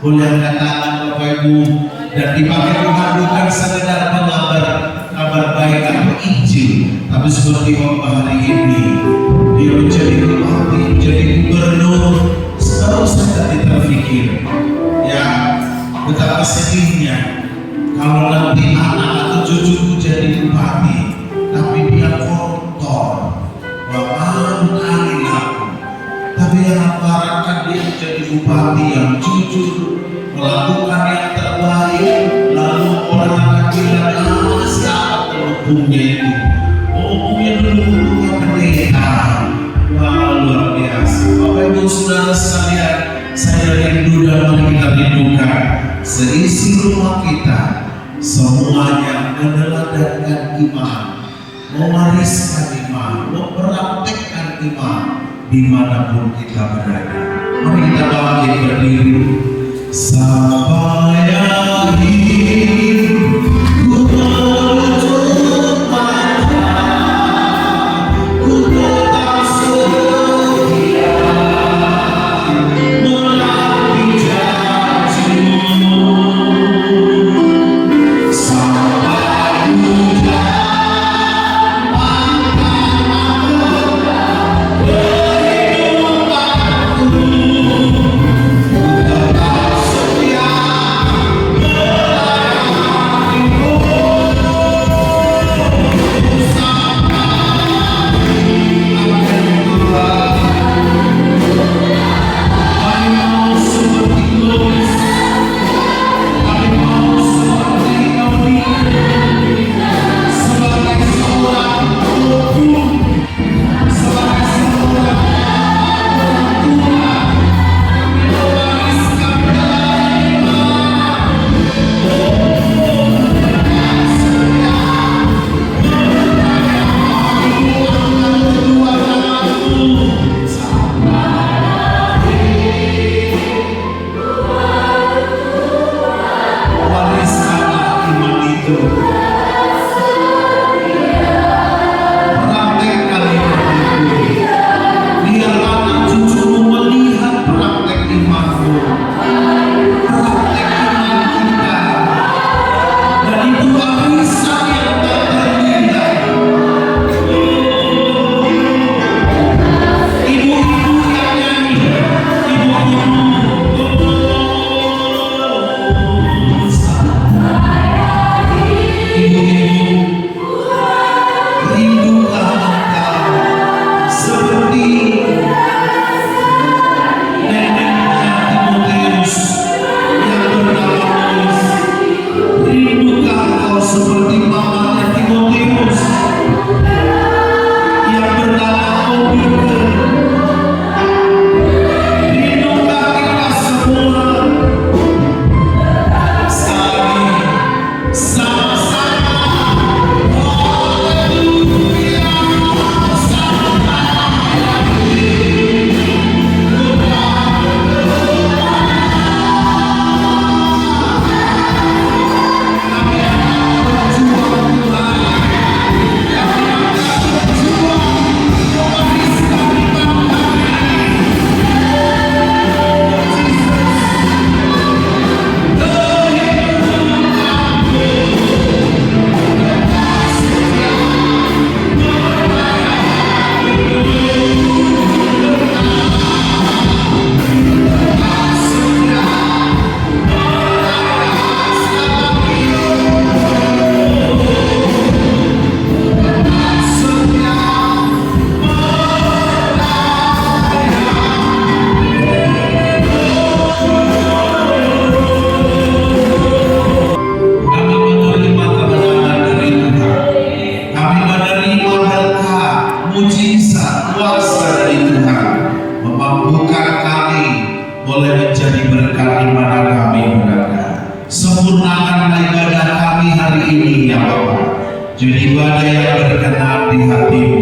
Boleh angkat tangan Bapak Ibu, dan dipakai Tuhan bukan sekedar kabar baik atau Injil, tapi seperti waktu hari ini dia menjadi bupati, menjadi gubernur. Selalu saya terpikir, ya betapa sedihnya kalau nanti anak atau cucuku jadi bupati, tapi dia kotor, bahan angin aku. Tapi yang aku harapkan dia menjadi bupati yang jujur, melakukan yang terbaik, lalu orang akan bilang, siapa pendukungnya itu? Pendukungnya pendukungnya pendeta. Wah, luar biasa. Bapak Ibu Saudara sekalian, saya rindu dan mari kita rindukan seisi rumah kita semuanya meneladankan iman, mewariskan iman, mempraktekkan iman dimanapun kita berada. Mari kita bangkit berdiri. Sampai akhir ku menutup mata, ku tetap setia menanti janji-Mu. Sampai hujan patah kehidupanku, ku tetap setia melayani. di mana kami berada. Sempurnakanlah ibadah kami hari ini ya Bapa. Jadi ibadah yang berkenan di hati-Mu.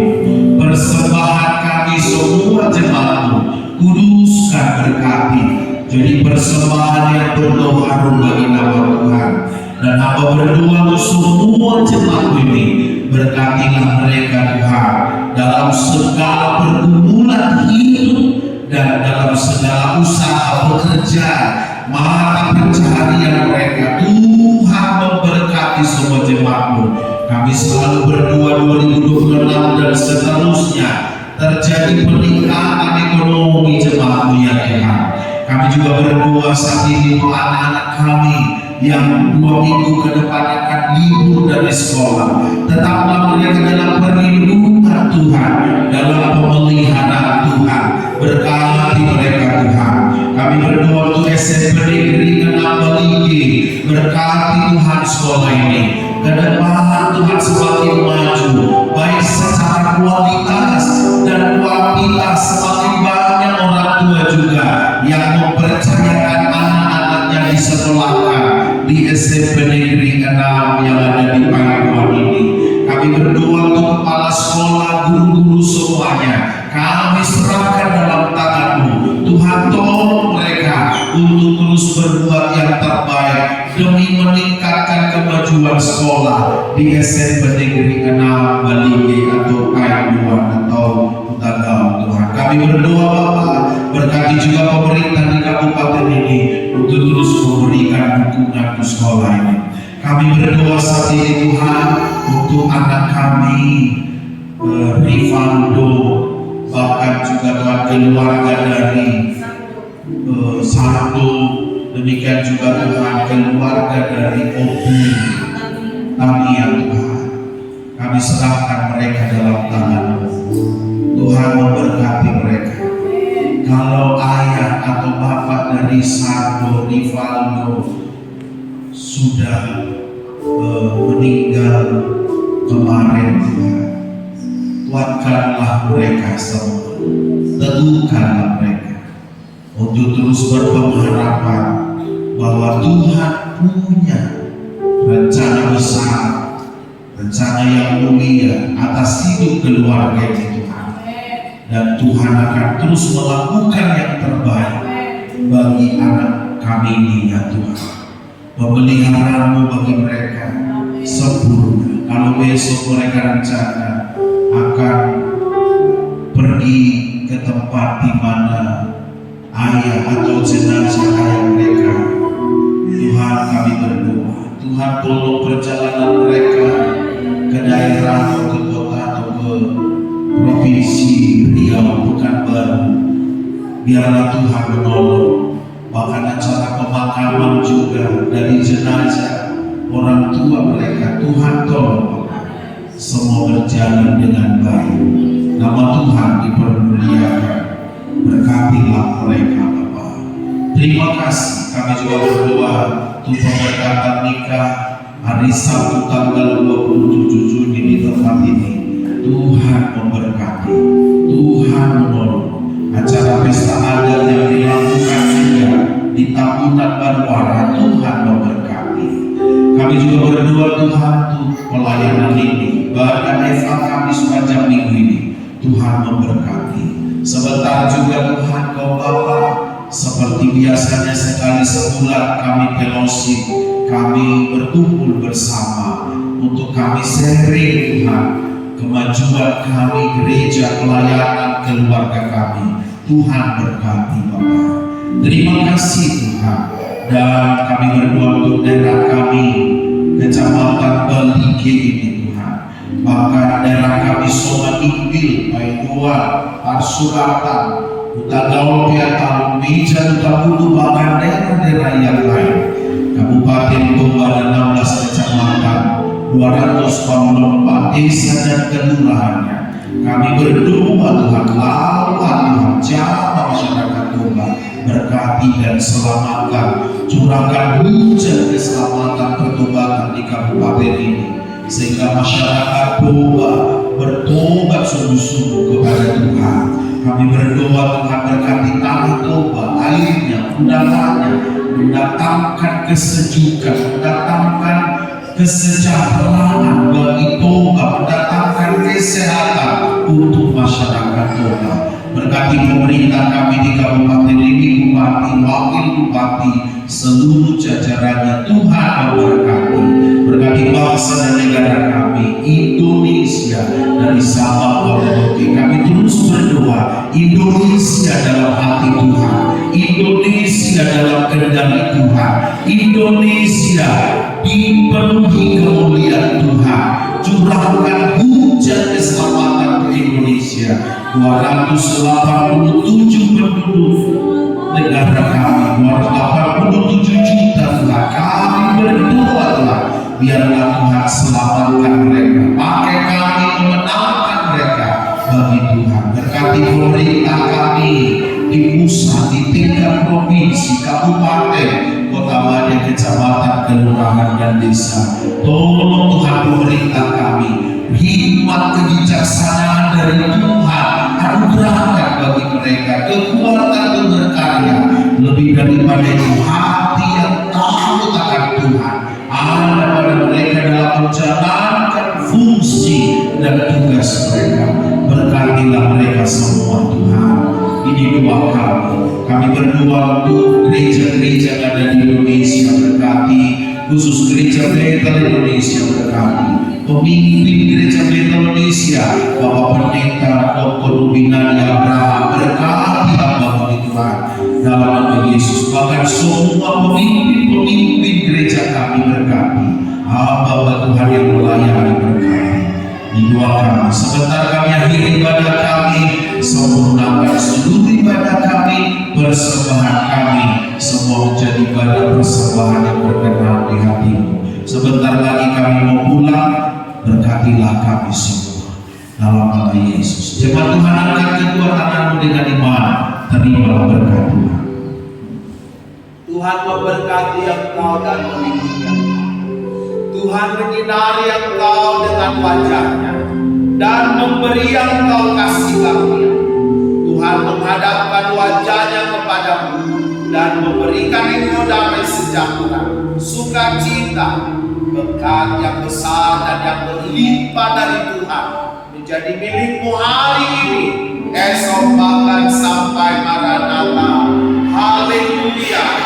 Persembahan kami semua jemaat-Mu, kuduskan berkati. Jadi persembahan yang berbau harum bagi nama Tuhan. Dan hamba berdoa untuk semua jemaat ini, berkatilah mereka Tuhan dalam segala pergumulan hidup dan dalam segala usaha pekerjaan, mata pencaharian mereka. Tuhan memberkati semua jemaat-Mu. Kami selalu berdoa 2026 dan seterusnya terjadi peningkatan ekonomi jemaat-Mu ya Tuhan. Kami juga berdoa saat ini untuk anak-anak kami yang 2 minggu ke depan akan libur dari sekolah. Tetaplah mereka dalam perlindungan Tuhan, dalam pemeliharaan Tuhan. Berkati mereka Tuhan. Kami berdoa untuk SMP Negeri 6 Baligi. Berkati Tuhan sekolah ini. Ke depan Tuhan semakin maju, baik secara kualitas dan kuantitas. Semakin banyak orang tua juga yang mempercayakan anak-anaknya disekolahkan di SMP Negeri 6 yang ada di Pangkuan ini. Kami berdoa untuk kepala sekolah, guru-guru semuanya. Kami serahkan dalam tangan-Mu. Tuhan tolong mereka untuk terus berbuat yang terbaik demi meningkatkan kemajuan sekolah di SMP Negeri 6 Baligi atau Pangkuan atau Tagaw Tuhan. Kami berdoa Bapa, berkati juga pemerintah di kabupaten ini untuk terus memberikan dukungan ke sekolah ini. Kami berdoa saat ini Tuhan untuk anak kami Rivaldo, bahkan juga Tuhan keluarga dari Satu, demikian juga Tuhan keluarga dari Obi Tania Tuhan. Kami serahkan mereka dalam tangan-Mu. Tuhan memberkati mereka. Kalau ayah atau bapak dari Sando, Rivaldo sudah meninggal kemarin Tuhan, kuatkanlah mereka semua, teguhkanlah mereka untuk terus berpengharapan bahwa Tuhan punya rencana besar, rencana yang mulia atas hidup keluarga ini Tuhan. Dan Tuhan akan terus melakukan yang terbaik bagi anak kami ini ya Tuhan. Pemeliharaan-Mu bagi mereka sempurna. Kalau besok mereka rencana akan pergi ke tempat di mana ayah atau jenazah ayah mereka, Tuhan kami berdoa, Tuhan tolong perjalanan mereka ke daerah atau ke kota atau ke provinsi Riau, Pekanbaru. Biarlah Tuhan menolong. Bahkan acara pemakaman juga dari jenazah orang tua mereka, Tuhan tolong semua berjalan dengan baik. Nama Tuhan dipermuliakan. Berkatilah mereka Bapa. Terima kasih. Kami juga berdoa untuk pemberkatan nikah hari Sabtu tanggal 27 Juni di tempat ini. Tuhan memberkati, Tuhan menolong. Acara pesta adat yang dilakukan juga di Tabunan Baruara, Tuhan memberkati. Kami juga berdoa Tuhan untuk pelayanan ini, bahkan Eva kami sepanjang minggu ini, Tuhan memberkati. Sebentar juga Tuhan Kau Bapa, seperti biasanya sekali sebulan kami fellowship, kami berkumpul bersama untuk kami sharing Tuhan kemajuan kami, gereja, pelayanan, keluarga kami. Tuhan berkati Bapa. Terima kasih Tuhan. Dan kami berdoa untuk daerah kami, Kecamatan Baligi ini Tuhan. Bahkan daerah kami Soma Iqbil, Baikua, Parsuratan, Utagaul, Piatal, Mija, Utabudu, bahkan daerah-daerah yang lain. Kabupaten Toba dan 16 kecamatan, 224 desa dan kelurahannya. Kami berdoa Tuhan, lawan Tuhan, jamaah masyarakat Toba, berkati dan selamatkan, curahkan hujan keselamatan pertobatan di kabupaten ini, sehingga masyarakat Toba bertobat sungguh-sungguh kepada Tuhan. Kami berdoa Tuhan berkati tanah Toba, airnya, undangannya, mendatangkan kesejukan, mendatangkan kesejahteraan bagi Toba, mendatangkan kesehatan untuk masyarakat Toba. Berkati pemerintah kami di Kabupaten ini, Bupati, Wakil Bupati, seluruh jajarannya, Tuhan memberkati. Berkati bangsa dan negara kami, Indonesia, dari Sabang Merauke. Kami terus berdoa, Indonesia dalam hati Tuhan, Indonesia dalam kendali Tuhan, Indonesia dipenuhi kemuliaan Tuhan. Curahkan hujan keselamatan ke Indonesia. 287 penduduk negara kami, 287 juta Tuhan. Kami berdoa Tuhan, biarlah Tuhan selamatkan mereka, pakai kami memenangkan mereka bagi Tuhan. Berkati pemerintah kami di pusat, di tingkat provinsi, kabupaten, kota madya, kecamatan, kelurahan dan desa. Tolong Tuhan pemerintah kami, hikmat kebijaksanaan dari Tuhan anugerahkan bagi mereka, kekuatan untuk berkarya, lebih daripada itu hati yang takut akan Tuhan ada pada mereka dalam menjalankan fungsi dan tugas mereka. Berkatilah mereka semua Tuhan. Ini doa kami. Kami berdoa untuk gereja-gereja yang ada di Indonesia, berkati khusus gereja Bethel Indonesia, berkati pemimpin gereja Bethel Indonesia, Bapak Pendeta Dr. Rubinani Abraham, berkati hamba Tuhan dalam nama Yesus. Bahkan semua pemimpin gereja kami, berkati hamba Tuhan yang melayani, berkati. Di doa kami, sebentar kami akhiri ibadah kami, sempurnakan seluruh ibadah kami, persembahan kami, semua menjadi ibadah persembahan yang berkenan di hati-Mu. Sebentar lagi kami mau pulang, berkatilah kami semua dalam nama Yesus. Jemaat Tuhan, angkat kedua tanganmu dengan iman, terimalah berkat Tuhan. Tuhan memberkati engkau dan melindungi engkau. Tuhan menyinari engkau dengan wajahnya dan memberi engkau kasih karunia. Tuhan menghadapkan wajahnya kepadamu dan memberikan engkau damai sejahtera, sukacita, berkat yang besar dan yang berlimpah dari Tuhan menjadi milikmu hari ini, esok bahkan sampai Maranatha. Haleluya.